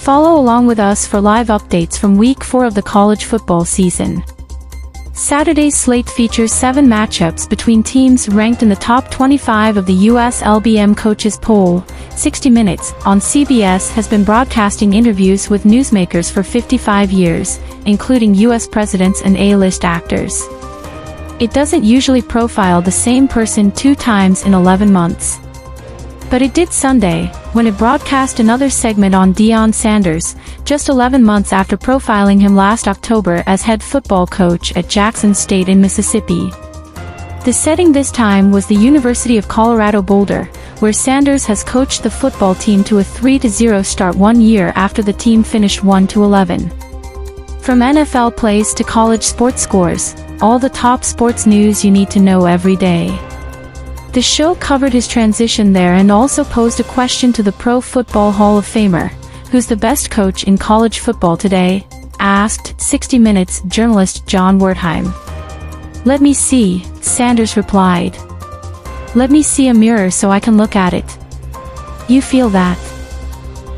Follow along with us for live updates from Week 4 of the college football season. Saturday's slate features 7 matchups between teams ranked in the top 25 of the US LBM Coaches Poll. 60 Minutes on CBS has been broadcasting interviews with newsmakers for 55 years, including US presidents and A-list actors. It doesn't usually profile the same person 2 times in 11 months. But it did Sunday, when it broadcast another segment on Deion Sanders, just 11 months after profiling him last October as head football coach at Jackson State in Mississippi. The setting this time was the University of Colorado Boulder, where Sanders has coached the football team to a 3-0 start 1 year after the team finished 1-11. From NFL plays to college sports scores, all the top sports news you need to know every day. The show covered his transition there and also posed a question to the Pro Football Hall of Famer, "Who's the best coach in college football today?" asked 60 Minutes journalist John Wertheim. "Let me see," Sanders replied. "Let me see a mirror so I can look at it." "You feel that?"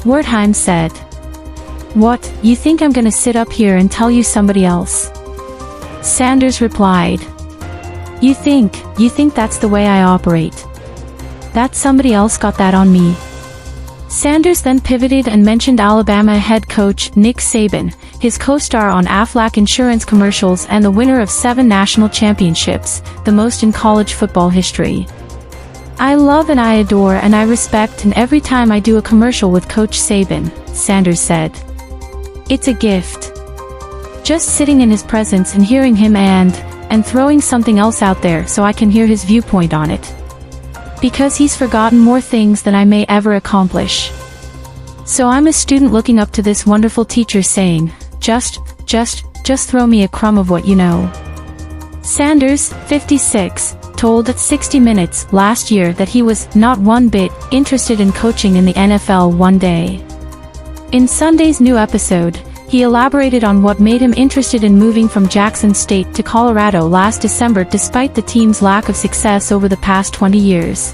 Wertheim said. "What, you think I'm gonna sit up here and tell you somebody else?" Sanders replied. You think that's the way I operate. That somebody else got that on me." Sanders then pivoted and mentioned Alabama head coach Nick Saban, his co-star on Aflac insurance commercials and the winner of 7 national championships, the most in college football history. "I love and I adore and I respect and every time I do a commercial with Coach Saban," Sanders said. "It's a gift. Just sitting in his presence and hearing him and throwing something else out there so I can hear his viewpoint on it. Because he's forgotten more things than I may ever accomplish. So I'm a student looking up to this wonderful teacher saying, just throw me a crumb of what you know." Sanders, 56, told 60 Minutes last year that he was not one bit interested in coaching in the NFL one day. In Sunday's new episode, he elaborated on what made him interested in moving from Jackson State to Colorado last December despite the team's lack of success over the past 20 years.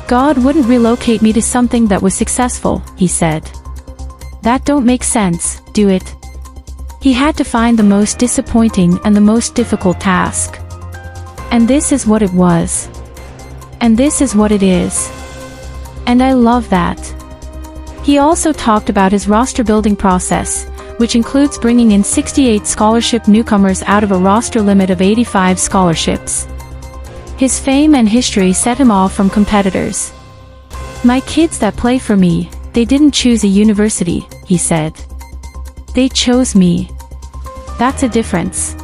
"God wouldn't relocate me to something that was successful," he said. "That don't make sense, do it?" He had to find the most disappointing and the most difficult task. And this is what it was. And this is what it is. And I love that. He also talked about his roster-building process, which includes bringing in 68 scholarship newcomers out of a roster limit of 85 scholarships. His fame and history set him off from competitors. "My kids that play for me, they didn't choose a university," he said. "They chose me. That's a difference."